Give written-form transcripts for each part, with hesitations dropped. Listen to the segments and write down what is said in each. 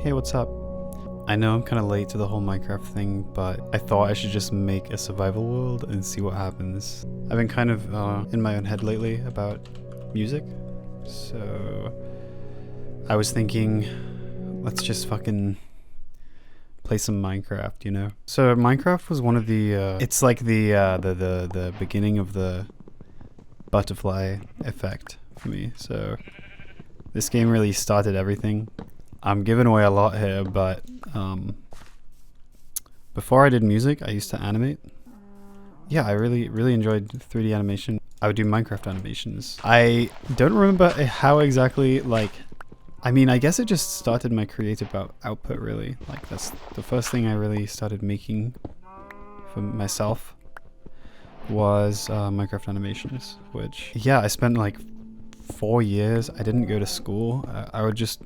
Hey, what's up? I know I'm kind of late to the whole Minecraft thing, but I thought I should just make a survival world and see what happens. I've been kind of in my own head lately about music, so I was thinking, let's just fucking play some Minecraft, you know? So Minecraft was one of the, it's like the beginning of the butterfly effect for me, so this game really started everything. I'm giving away a lot here, but before I did music, I used to animate. Yeah, I really enjoyed 3D animation. I would do Minecraft animations. I don't remember how exactly, like, I mean, I guess it just started my creative output, really. Like, that's the first thing I really started making for myself was Minecraft animations, which, yeah, I spent like 4 years. I didn't go to school. I would just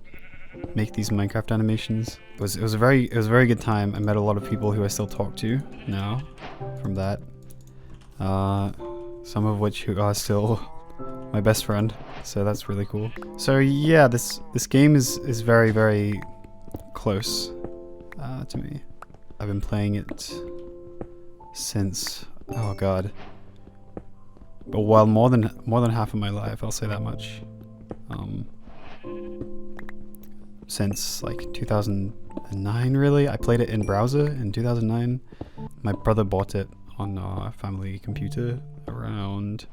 make these Minecraft animations. It was a very good time. I met a lot of people who I still talk to now from that. Some of which who are still my best friend. So that's really cool. So yeah, this game is very close to me. I've been playing it since, oh god, well, more than half of my life, I'll say that much. Since like 2009, really. I played it in browser in 2009. My brother bought it on our family computer around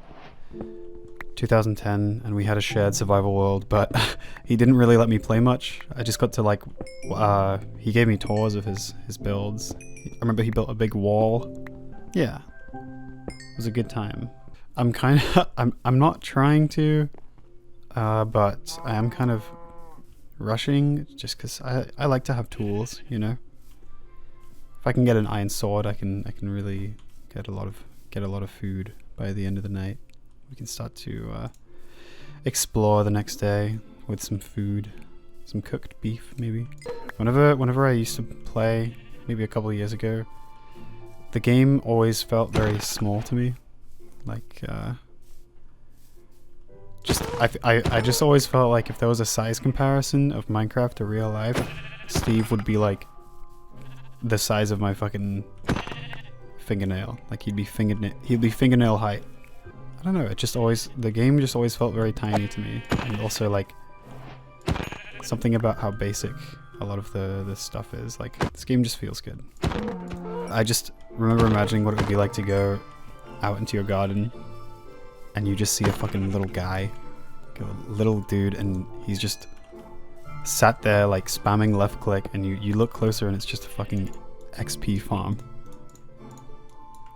2010, and we had a shared survival world, but he didn't really let me play much. I just got to like, he gave me tours of his builds. I remember he built a big wall. Yeah, it was a good time. I'm not trying to, but I am kind of rushing just because I like to have tools, you know. If I can get an iron sword, I can really get a lot of food by the end of the night. We can start to explore the next day with some food, some cooked beef maybe. Whenever I used to play, maybe a couple of years ago, the game always felt very small to me. Like I just always felt like if there was a size comparison of Minecraft to real life, Steve would be like the size of my fucking fingernail. Like he'd be fingernail height. I don't know, the game just always felt very tiny to me. And also like something about how basic a lot of the stuff is. Like this game just feels good. I just remember imagining what it would be like to go out into your garden and you just see a fucking little guy, like a little dude, and he's just sat there like spamming left click, and you look closer and it's just a fucking XP farm.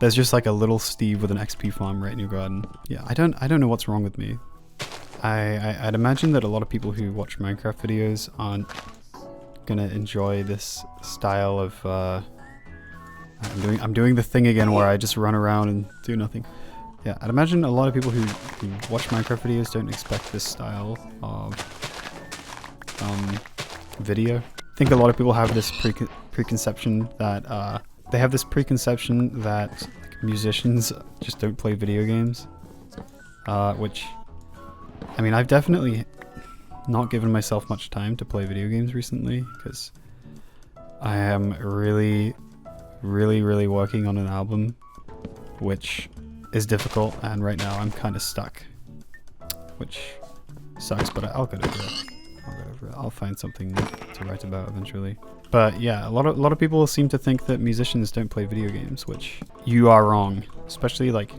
There's just like a little Steve with an XP farm right in your garden. Yeah, I don't know what's wrong with me. I'd imagine that a lot of people who watch Minecraft videos aren't gonna enjoy this style of I'm doing the thing again where I just run around and do nothing. Yeah, I'd imagine a lot of people who watch Minecraft videos don't expect this style of video. I think a lot of people have this preconception that like, musicians just don't play video games, which, I mean, I've definitely not given myself much time to play video games recently because I am really working on an album, which is difficult, and right now I'm kind of stuck, which sucks, but I'll get over it. I'll find something to write about eventually. But yeah, a lot of people seem to think that musicians don't play video games, which you are wrong, especially like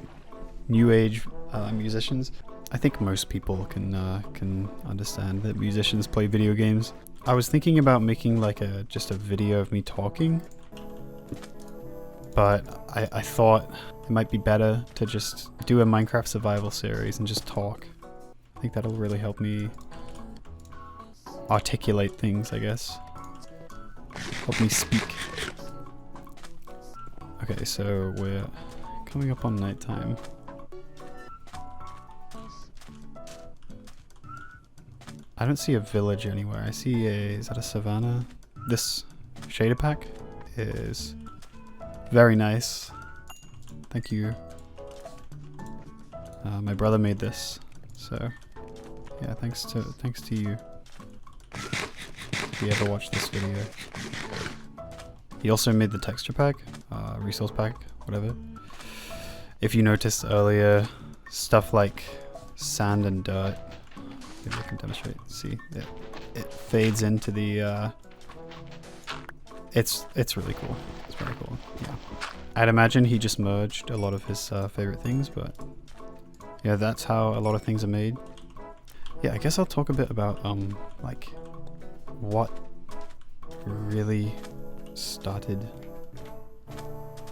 new age musicians. I think most people can understand that musicians play video games. I was thinking about making like just a video of me talking, but I thought it might be better to just do a Minecraft survival series and just talk. I think that'll really help me articulate things, I guess. Help me speak. Okay, so we're coming up on nighttime. I don't see a village anywhere. I see is that a savanna? This shader pack is very nice. Thank you. My brother made this, so yeah, thanks to you. if you ever watched this video. He also made the texture pack, resource pack, whatever. If you noticed earlier, stuff like sand and dirt, maybe I can demonstrate, see, it fades into the, it's really cool, it's very cool, yeah. I'd imagine he just merged a lot of his favorite things, but yeah, that's how a lot of things are made. Yeah, I guess I'll talk a bit about, like, what really started,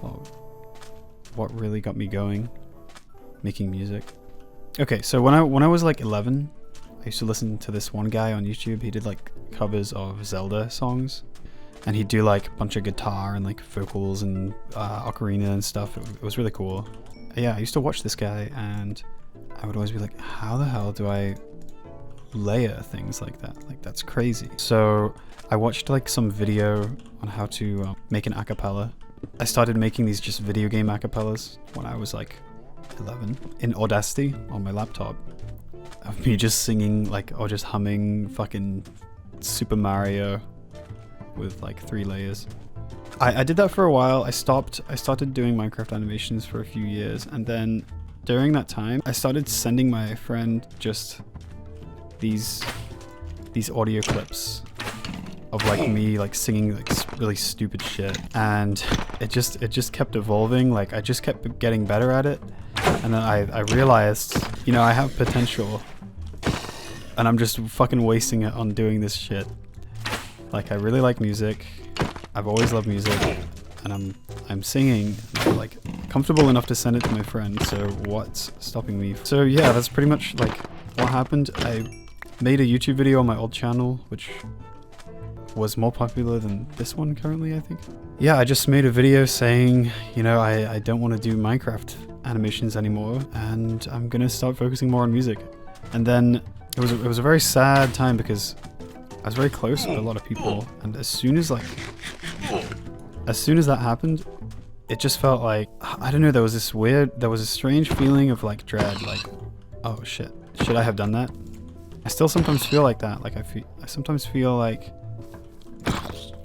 well, what really got me going making music. Okay, so when I was like 11, I used to listen to this one guy on YouTube. He did like covers of Zelda songs, and he'd do like a bunch of guitar and like vocals and ocarina and stuff. It was really cool. Yeah, I used to watch this guy, and I would always be like, how the hell do I layer things like that? Like, that's crazy. So I watched like some video on how to make an acapella. I started making these just video game acapellas when I was like 11 in Audacity on my laptop, of me just singing like, or just humming fucking Super Mario with like 3 layers. I did that for a while. I started doing Minecraft animations for a few years, and then during that time I started sending my friend just these audio clips of like me like singing like really stupid shit, and it just kept evolving. Like, I just kept getting better at it, and then I realized, you know, I have potential, and I'm just fucking wasting it on doing this shit. Like, I really like music. I've always loved music, and I'm singing, and I'm like comfortable enough to send it to my friend. So what's stopping me? So yeah, that's pretty much like what happened. I made a YouTube video on my old channel, which was more popular than this one currently, I think. Yeah, I just made a video saying, you know, I don't want to do Minecraft animations anymore, and I'm gonna start focusing more on music. And then it was a very sad time, because I was very close with a lot of people, and as soon as that happened, it just felt like, I don't know, there was a strange feeling of like dread, like, oh shit, should I have done that? I still sometimes feel like that. Like, I sometimes feel like,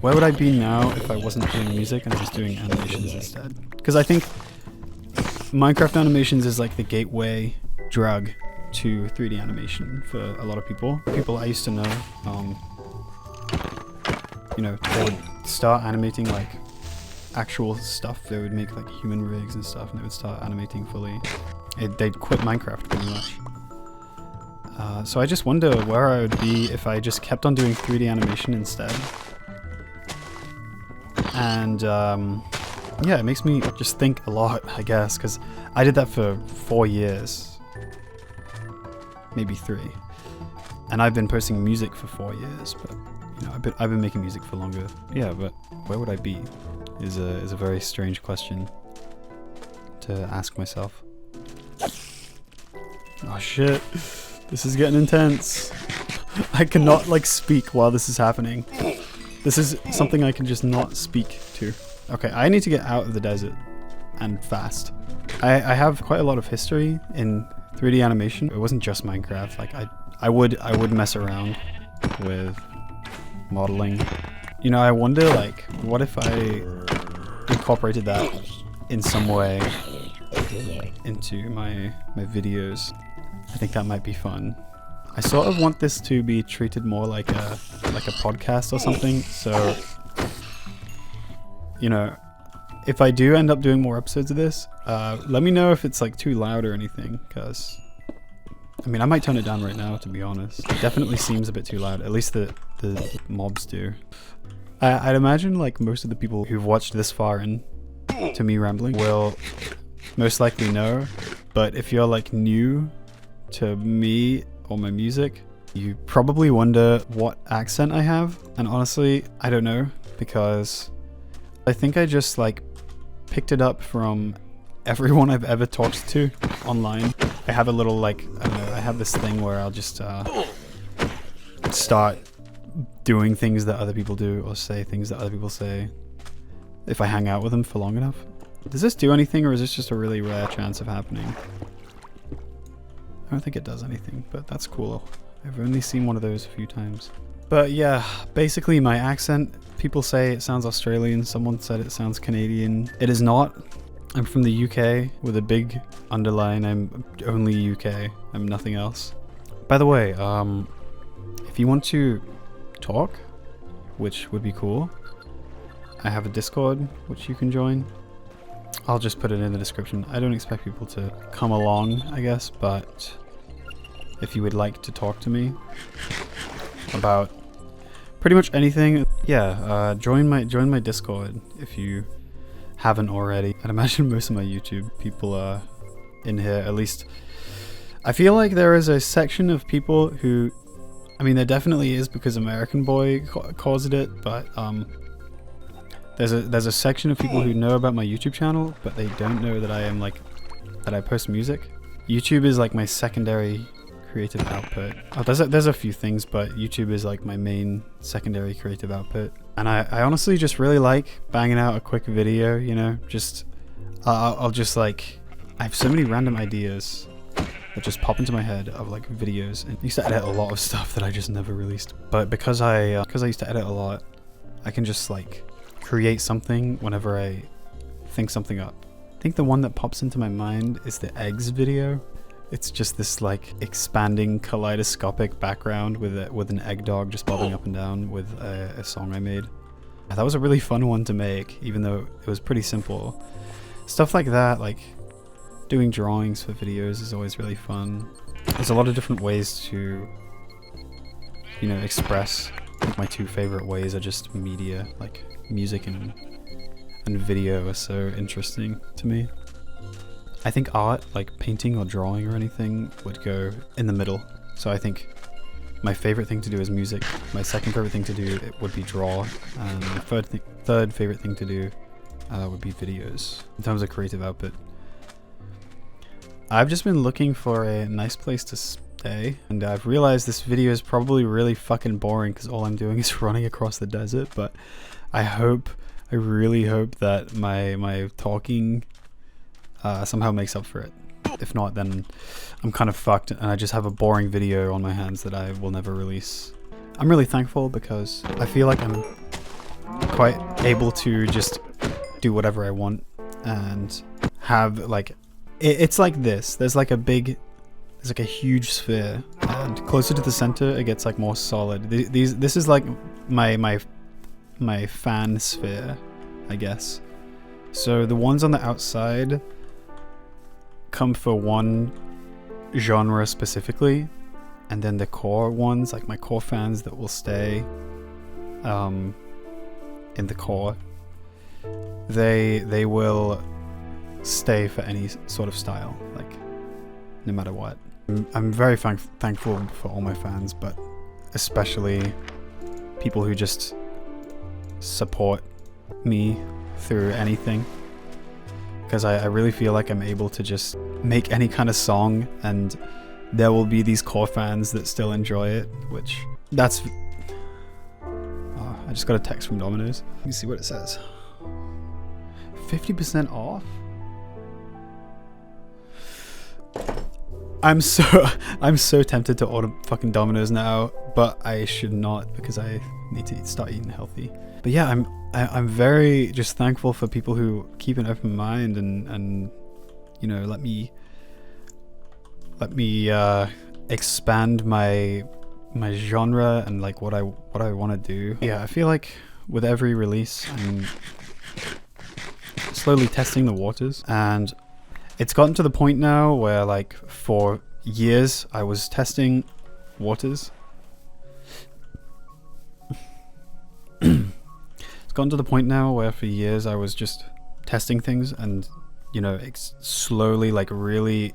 where would I be now if I wasn't doing music and just doing animations instead? Because I think Minecraft animations is like the gateway drug to 3D animation for a lot of people. People I used to know, you know, they would start animating like actual stuff. They would make like human rigs and stuff, and they would start animating fully. They'd quit Minecraft pretty much. So I just wonder where I would be if I just kept on doing 3D animation instead. And yeah, it makes me just think a lot, I guess, because I did that for 4 years, maybe 3, and I've been posting music for 4 years. But you know, I've been making music for longer. Yeah, but where would I be is a very strange question to ask myself. Oh shit, this is getting intense. I cannot like speak while this is happening. This is something I can just not speak to. Okay, I need to get out of the desert, and fast. I have quite a lot of history in 3D animation. It wasn't just Minecraft. Like, I would mess around with modeling. You know, I wonder like, what if I incorporated that in some way into my videos? I think that might be fun. I sort of want this to be treated more like a podcast or something. So, you know, if I do end up doing more episodes of this, let me know if it's like too loud or anything, because I mean, I might turn it down right now, to be honest. It definitely seems a bit too loud, at least the mobs do. I'd imagine like most of the people who've watched this far in to me rambling will most likely know, but if you're like new to me or my music, you probably wonder what accent I have, and honestly, I don't know, because I think I just like picked it up from everyone I've ever talked to online. I have a little like, I don't know, I have this thing where I'll just start doing things that other people do, or say things that other people say, if I hang out with them for long enough. Does this do anything, or is this just a really rare chance of happening? I don't think it does anything, but that's cool. I've only seen one of those a few times. But yeah, basically my accent, people say it sounds Australian, someone said it sounds Canadian. It is not. I'm from the UK with a big underline. I'm only UK. I'm nothing else. By the way, if you want to talk, which would be cool, I have a Discord which you can join. I'll just put it in the description. I don't expect people to come along, I guess, but if you would like to talk to me about pretty much anything, yeah, join my Discord if you haven't already. I'd imagine most of my YouTube people are in here, at least. I feel like there is a section of people who, I mean, there definitely is because American Boy caused it, but there's a section of people who know about my YouTube channel, but they don't know that I post music. YouTube is like my secondary creative output. Oh, there's a few things, but YouTube is like my main secondary creative output. And I honestly just really like banging out a quick video, you know, just I'll just like, I have so many random ideas that just pop into my head of like videos. And I used to edit a lot of stuff that I just never released, but because I used to edit a lot, I can just like create something whenever I think something up. I think the one that pops into my mind is the eggs video. It's just this like expanding kaleidoscopic background with an egg dog just bobbing up and down with a song I made. That was a really fun one to make, even though it was pretty simple. Stuff like that, like doing drawings for videos, is always really fun. There's a lot of different ways to, you know, express. I think my two favorite ways are just media, like music and video are so interesting to me. I think art, like painting or drawing or anything, would go in the middle. So I think my favorite thing to do is music. My second favorite thing to do would be draw. And my third favorite thing to do would be videos in terms of creative output. I've just been looking for a nice place to stay, and I've realized this video is probably really fucking boring because all I'm doing is running across the desert, but I really hope that my talking somehow makes up for it. If not, then I'm kind of fucked and I just have a boring video on my hands that I will never release. I'm really thankful because I feel like I'm quite able to just do whatever I want and have like, it's like this. There's like a huge sphere, and closer to the center it gets like more solid. This is like my fan sphere, I guess. So the ones on the outside come for one genre specifically, and then the core ones, like my core fans that will stay in the core, they will stay for any sort of style, like no matter what. I'm very thankful for all my fans, but especially people who just support me through anything, because I really feel like I'm able to just make any kind of song and there will be these core fans that still enjoy it, which that's... Oh, I just got a text from Domino's. Let me see what it says. 50% off? I'm so tempted to order fucking Domino's now, but I should not because I need to start eating healthy. But yeah, I'm very just thankful for people who keep an open mind and you know, let me expand my genre and like what I want to do. Yeah, I feel like with every release I'm slowly testing the waters, and it's gotten to the point now where like for years I was testing waters. It's gotten to the point now where for years I was just testing things and, you know, slowly, like really,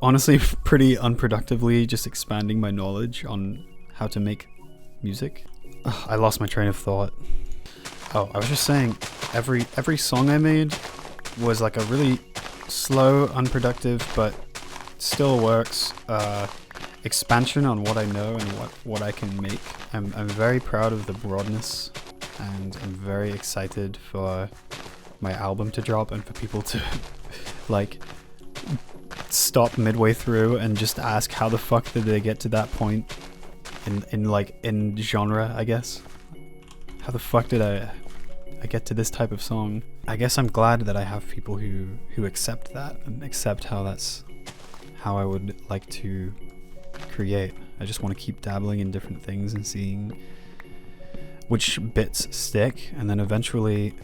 honestly, pretty unproductively just expanding my knowledge on how to make music. Ugh, I lost my train of thought. Oh, I was just saying, every song I made was like a really slow, unproductive, but still works expansion on what I know and what I can make. I'm very proud of the broadness, and I'm very excited for my album to drop and for people to like stop midway through and just ask how the fuck did they get to that point in genre, I guess. How the fuck did I get to this type of song? I guess I'm glad that I have people who accept that and accept how that's how I would like to create. I just want to keep dabbling in different things and seeing which bits stick, and then eventually,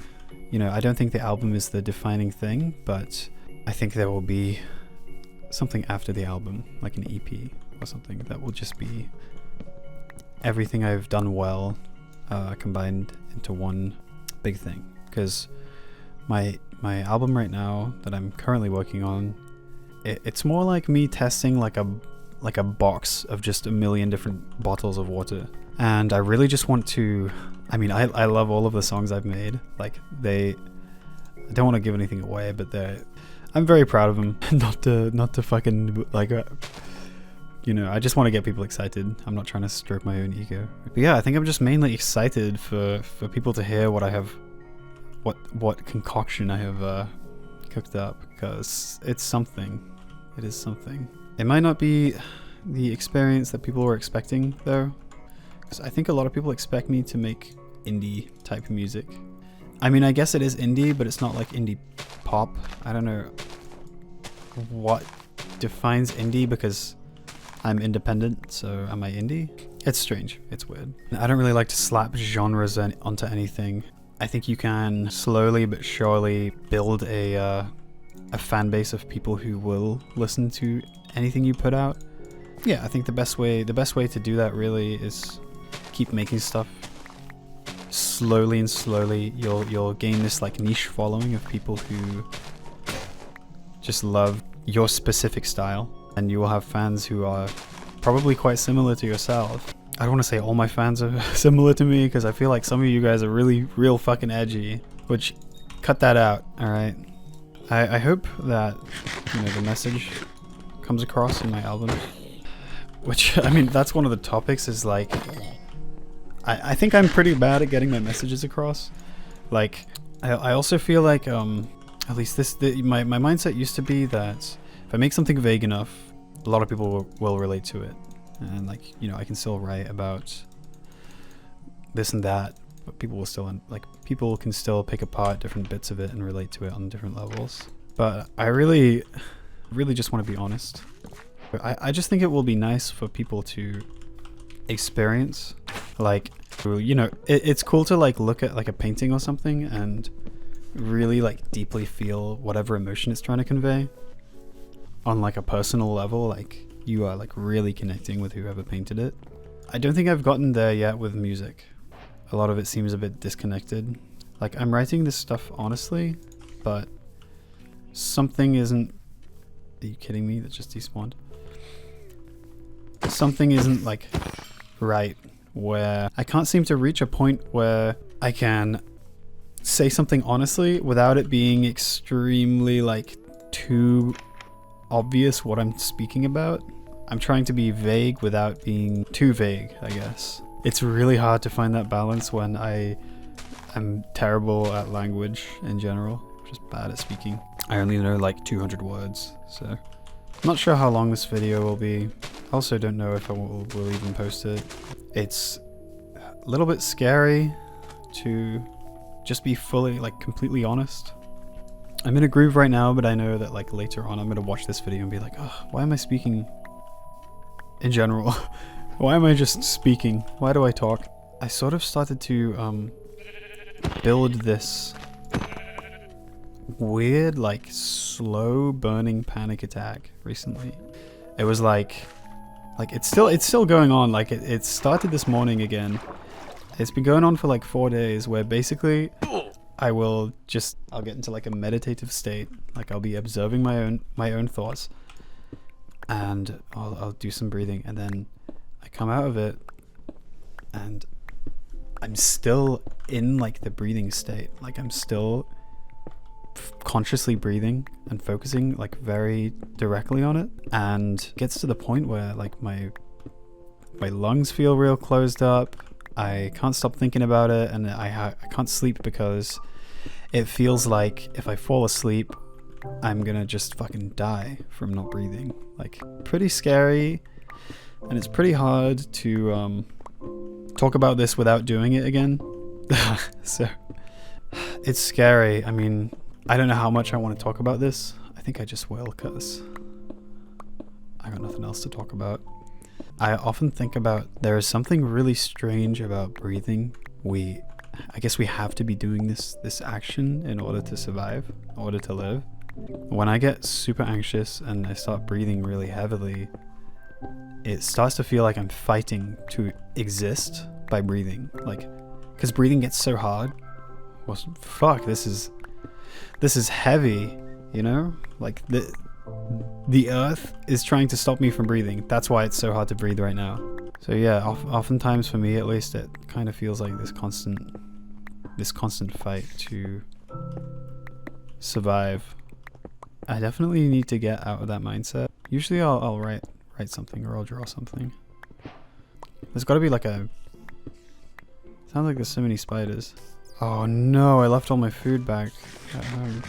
you know, I don't think the album is the defining thing, but I think there will be something after the album, like an EP or something that will just be everything I've done well combined into one big thing. Because my album right now that I'm currently working on, it's more like me testing like a box of just a million different bottles of water. And I really just want to, I mean, I love all of the songs I've made. Like I don't want to give anything away, but I'm very proud of them. not to fucking like, you know, I just want to get people excited. I'm not trying to stroke my own ego. But yeah, I think I'm just mainly excited for people to hear what I have, what concoction I have cooked up, because it's something. It is something. It might not be the experience that people were expecting though, because I think a lot of people expect me to make indie type music. I mean, I guess it is indie, but it's not like indie pop. I don't know what defines indie, because I'm independent, so am I indie? It's strange. It's weird. I don't really like to slap genres onto anything. I think you can slowly but surely build a fan base of people who will listen to anything you put out. Yeah, I think the best way to do that really is keep making stuff. Slowly and slowly you'll gain this like niche following of people who just love your specific style, and you will have fans who are probably quite similar to yourself. I don't want to say all my fans are similar to me, because I feel like some of you guys are really real fucking edgy, which, cut that out, alright? I hope that, you know, the message comes across in my album, which, I mean, that's one of the topics, is like, I think I'm pretty bad at getting my messages across. Like, I also feel like, at least my mindset used to be that if I make something vague enough, a lot of people will relate to it. And like, you know, I can still write about this and that, but people will still, like, people can still pick apart different bits of it and relate to it on different levels. But I really just want to be honest. I just think it will be nice for people to experience, like, you know, it's cool to like look at like a painting or something and really like deeply feel whatever emotion it's trying to convey on like a personal level. Like, you are like really connecting with whoever painted it. I don't think I've gotten there yet with music. A lot of it seems a bit disconnected. Like, I'm writing this stuff honestly, but something isn't... Are you kidding me? That just despawned. Something isn't like right, where I can't seem to reach a point where I can say something honestly without it being extremely like too obvious what I'm speaking about. I'm trying to be vague without being too vague, I guess. It's really hard to find that balance when I am terrible at language in general, just bad at speaking. I only know like 200 words, so I'm not sure how long this video will be. I also don't know if I will even post it. It's a little bit scary to just be fully, like, completely honest. I'm in a groove right now, but I know that like later on I'm gonna watch this video and be like, oh, why am I speaking in general? Why am I just speaking? Why do I talk? I sort of started to build this weird, like, slow burning panic attack recently. It was like it's still going on. Like, it started this morning again. It's been going on for like 4 days, where basically I'll get into like a meditative state. Like, I'll be observing my own thoughts, and I'll do some breathing, and then I come out of it and I'm still in like the breathing state. Like, I'm still consciously breathing and focusing like very directly on it, and it gets to the point where like my lungs feel real closed up. I can't stop thinking about it, and I can't sleep because it feels like if I fall asleep I'm gonna just fucking die from not breathing. Like, pretty scary, and it's pretty hard to talk about this without doing it again. So, it's scary. I mean, I don't know how much I want to talk about this. I think I just will, because I got nothing else to talk about. I often think about, there is something really strange about breathing. I guess we have to be doing this action in order to survive, in order to live. When I get super anxious and I start breathing really heavily, it starts to feel like I'm fighting to exist by breathing. Like, because breathing gets so hard. Well, fuck, this is heavy, you know? Like, the earth is trying to stop me from breathing. That's why it's so hard to breathe right now. So yeah, oftentimes for me at least, it kind of feels like this constant fight to survive. I definitely need to get out of that mindset. Usually I'll write something, or I'll draw something. There's got to be like a... Sounds like there's so many spiders. Oh no, I left all my food back at home.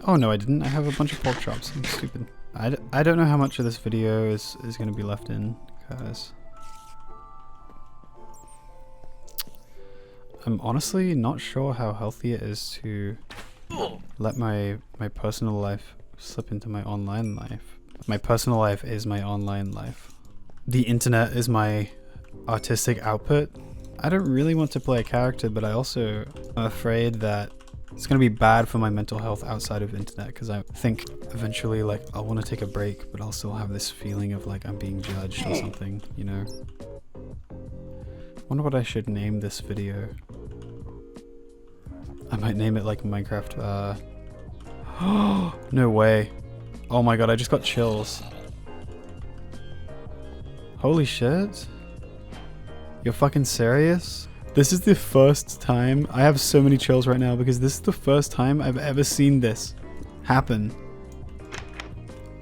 Oh no, I didn't. I have a bunch of pork chops. I'm stupid. I don't know how much of this video is going to be left in, because I'm honestly not sure how healthy it is to let my personal life slip into my online life. My personal life is my online life. The internet is my artistic output. I don't really want to play a character, but I also am afraid that it's going to be bad for my mental health outside of internet, because I think eventually, like, I'll want to take a break, but I'll still have this feeling of like I'm being judged or something, you know? Wonder what I should name this video. I might name it like Minecraft, no way. Oh my god, I just got chills. Holy shit. You're fucking serious? This is the first time, I have so many chills right now because this is the first time I've ever seen this happen.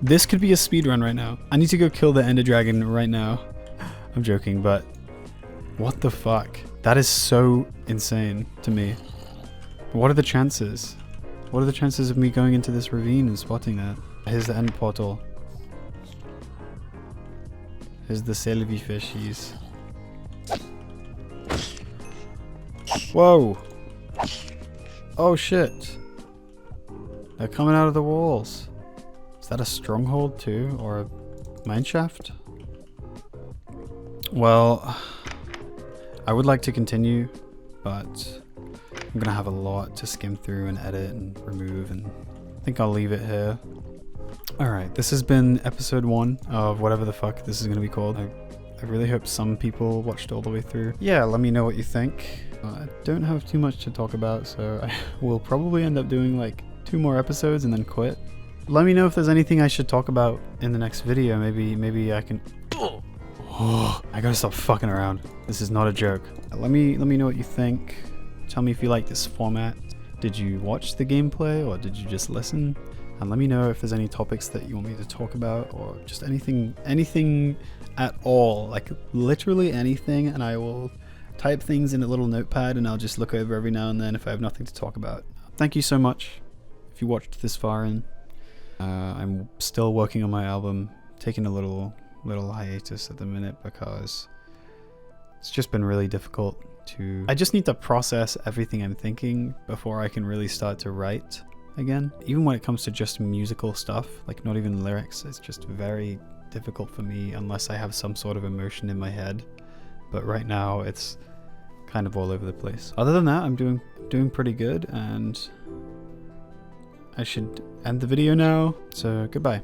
This could be a speedrun right now. I need to go kill the Ender Dragon right now. I'm joking, but what the fuck? That is so insane to me. What are the chances? What are the chances of me going into this ravine and spotting that? Here's the end portal. Here's the Selvi fishies. Whoa! Oh shit! They're coming out of the walls. Is that a stronghold too? Or a mineshaft? Well, I would like to continue, but I'm gonna have a lot to skim through and edit and remove, and I think I'll leave it here. Alright, this has been episode 1 of whatever the fuck this is gonna be called. I really hope some people watched all the way through. Yeah, let me know what you think. I don't have too much to talk about, so I will probably end up doing like 2 more episodes and then quit. Let me know if there's anything I should talk about in the next video. Maybe I can... Oh, I gotta stop fucking around. This is not a joke. Let me know what you think. Tell me if you like this format. Did you watch the gameplay or did you just listen? And let me know if there's any topics that you want me to talk about, or just anything at all, like literally anything, and I will type things in a little notepad and I'll just look over every now and then if I have nothing to talk about. Thank you so much if you watched this far in. I'm still working on my album, taking a little hiatus at the minute because it's just been really difficult to... I just need to process everything I'm thinking before I can really start to write again. Even when it comes to just musical stuff, like not even lyrics, it's just very difficult for me unless I have some sort of emotion in my head. But right now it's kind of all over the place. Other than that, I'm doing pretty good, and I should end the video now. So goodbye.